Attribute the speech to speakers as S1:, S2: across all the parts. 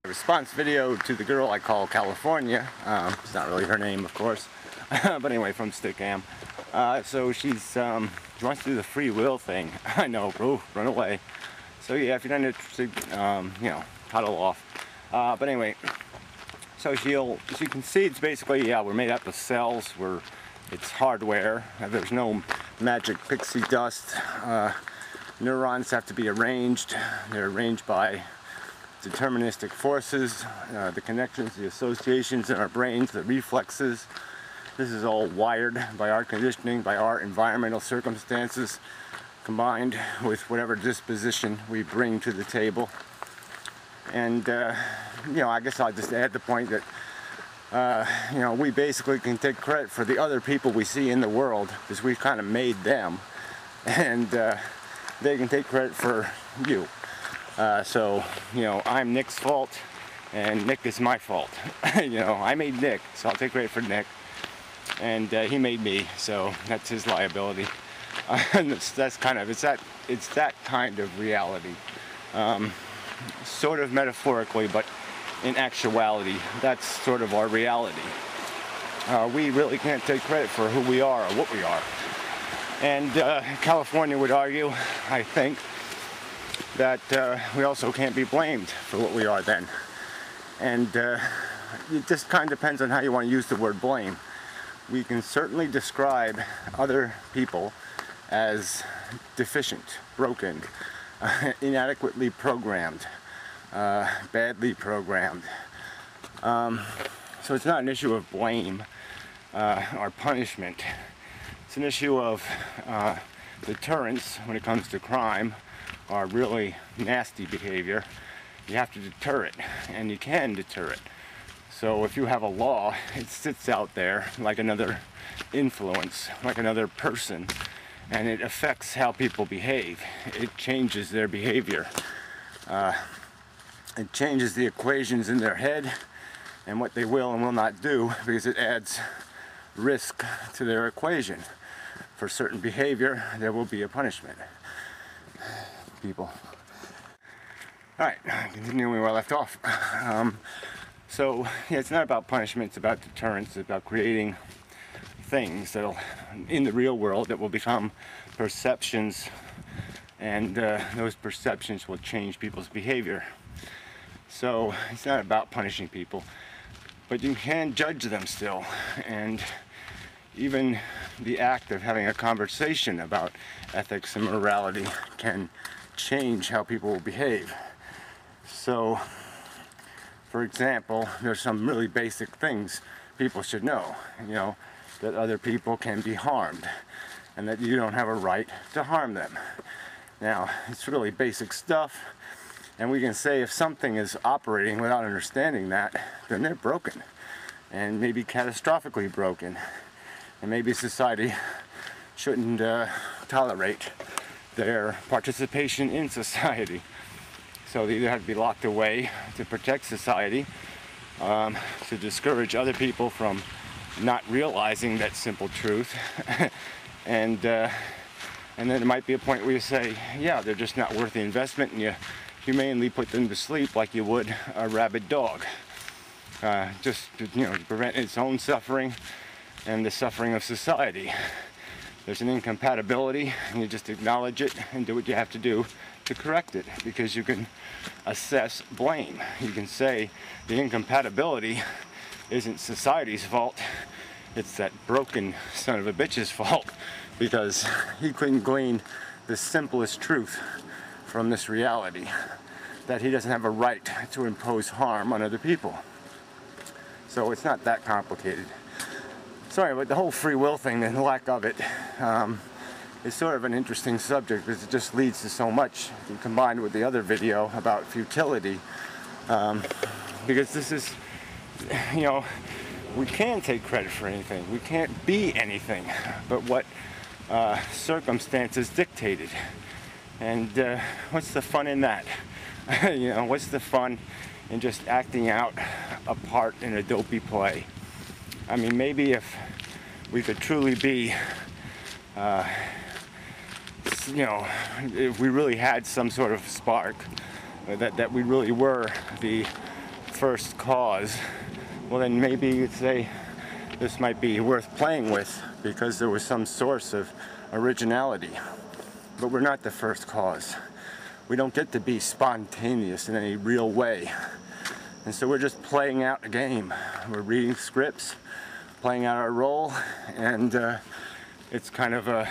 S1: Response video to the girl I call California. It's not really her name, of course, but anyway, from Stickam. So she wants to do the free will thing. I know, bro, run away. So yeah, if you're not interested, you know, cuddle off. But anyway, so she concedes basically, yeah, we're made up of cells. It's hardware. There's no magic pixie dust. Neurons have to be arranged. They're arranged by deterministic forces, the connections, the associations in our brains, the reflexes. This is all wired by our conditioning, by our environmental circumstances, combined with whatever disposition we bring to the table. And, you know, I guess I'll just add the point that, you know, we basically can take credit for the other people we see in the world because we've kind of made them. And they can take credit for you. So, you know, I'm Nick's fault, and Nick is my fault. You know, I made Nick, so I'll take credit for Nick, and he made me, so that's his liability. And that's kind of, it's that kind of reality, sort of metaphorically, but in actuality, that's sort of our reality. We really can't take credit for who we are or what we are. And California would argue, I think, that we also can't be blamed for what we are then. And it just kind of depends on how you want to use the word blame. We can certainly describe other people as deficient, broken, inadequately programmed, badly programmed. So it's not an issue of blame or punishment. It's an issue of deterrence when it comes to crime, or really nasty behavior. You have to deter it, and you can deter it. So if you have a law, it sits out there like another influence, like another person, and it affects how people behave. It changes their behavior. It changes the equations in their head and what they will and will not do, because it adds risk to their equation. For certain behavior, there will be a punishment. People. Alright, continuing where I left off. So, yeah, it's not about punishment, it's about deterrence, it's about creating things that'll, in the real world, that will become perceptions, and those perceptions will change people's behavior. So, it's not about punishing people, but you can judge them still, and even the act of having a conversation about ethics and morality can change how people will behave. So, for example, there's some really basic things people should know. You know, that other people can be harmed, and that you don't have a right to harm them. Now, it's really basic stuff, and we can say if something is operating without understanding that, then they're broken, and maybe catastrophically broken. And maybe society shouldn't tolerate their participation in society. So they either have to be locked away to protect society, to discourage other people from not realizing that simple truth, and then there might be a point where you say, yeah, they're just not worth the investment, and you humanely put them to sleep like you would a rabid dog, just to, you know, to prevent its own suffering and the suffering of society. There's an incompatibility, and you just acknowledge it and do what you have to do to correct it, because you can assess blame. You can say the incompatibility isn't society's fault, it's that broken son of a bitch's fault, because he couldn't glean the simplest truth from this reality, that he doesn't have a right to impose harm on other people. So it's not that complicated. Sorry, but the whole free will thing and the lack of it is sort of an interesting subject, because it just leads to so much, combined with the other video about futility. Because this is, you know, we can't take credit for anything. We can't be anything but what circumstances dictated. And what's the fun in that? You know, what's the fun in just acting out a part in a dopey play? I mean, maybe if we could truly be, you know, if we really had some sort of spark, that we really were the first cause, well then maybe you'd say this might be worth playing with because there was some source of originality. But we're not the first cause. We don't get to be spontaneous in any real way. And so we're just playing out a game. We're reading scripts, playing out our role, and it's kind of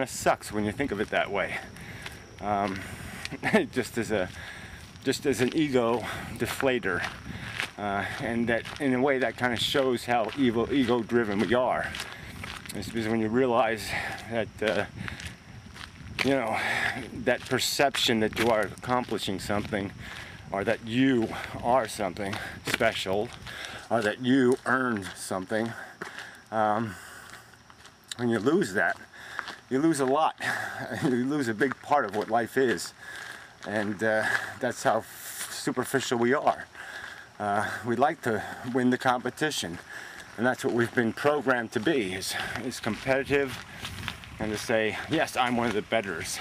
S1: sucks when you think of it that way. Just as an ego deflator, and that in a way that kind of shows how ego-driven we are. It's because when you realize that you know, that perception that you are accomplishing something, or that you are something special, or that you earned something, when you lose that, you lose a lot. You lose a big part of what life is, and that's how superficial we are. We like to win the competition, and that's what we've been programmed to be, is competitive, and to say, yes, I'm one of the betters.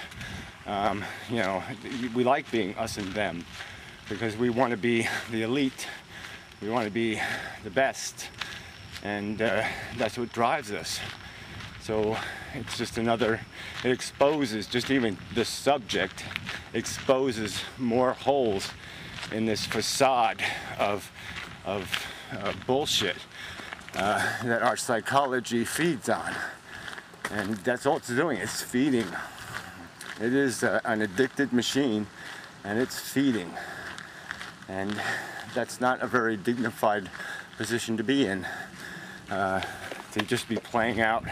S1: You know, we like being us and them because we want to be the elite. We want to be the best, and that's what drives us. So it's just another, it exposes, just even the subject exposes more holes in this facade of bullshit that our psychology feeds on. And that's all it's doing, it's feeding. It is an addicted machine, and it's feeding. And that's not a very dignified position to be in, to just be playing out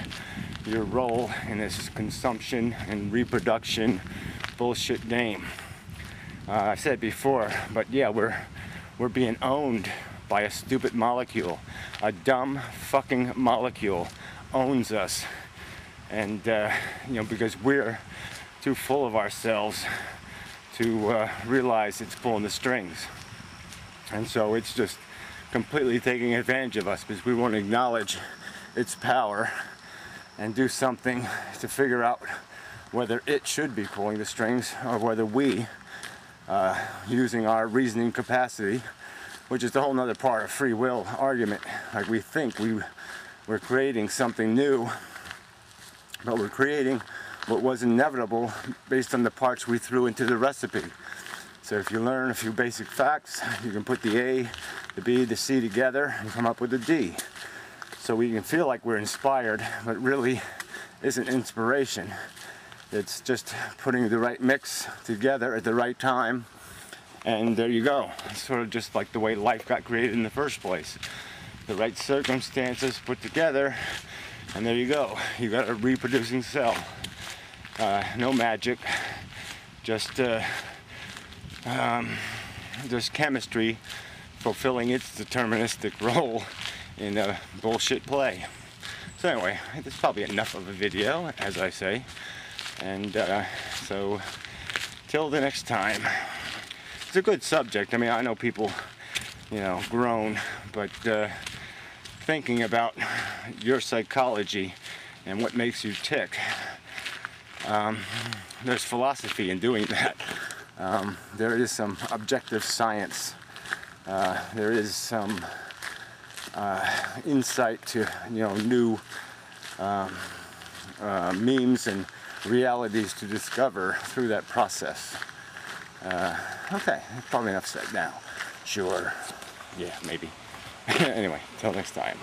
S1: your role in this consumption and reproduction bullshit game. I said it before, but yeah, we're being owned by a stupid molecule. A dumb fucking molecule owns us. And you know, because we're too full of ourselves to realize it's pulling the strings. And so it's just completely taking advantage of us because we won't acknowledge its power and do something to figure out whether it should be pulling the strings or whether we, using our reasoning capacity, which is a whole nother part of free will argument, like we think we're creating something new, but we're creating what was inevitable based on the parts we threw into the recipe. So if you learn a few basic facts, you can put the A, the B, the C together and come up with a D. So we can feel like we're inspired, but really isn't inspiration. It's just putting the right mix together at the right time, and there you go. It's sort of just like the way life got created in the first place. The right circumstances put together, and there you go. You got a reproducing cell. No magic, just chemistry fulfilling its deterministic role in a bullshit play. So anyway, this is probably enough of a video, as I say. And so, till the next time. It's a good subject. I mean, I know people, you know, groan, but thinking about your psychology and what makes you tick, there's philosophy in doing that. There is some objective science. There is some insight to, you know, new memes and realities to discover through that process. Okay, probably enough said now. Sure. Yeah, maybe. Anyway, till next time.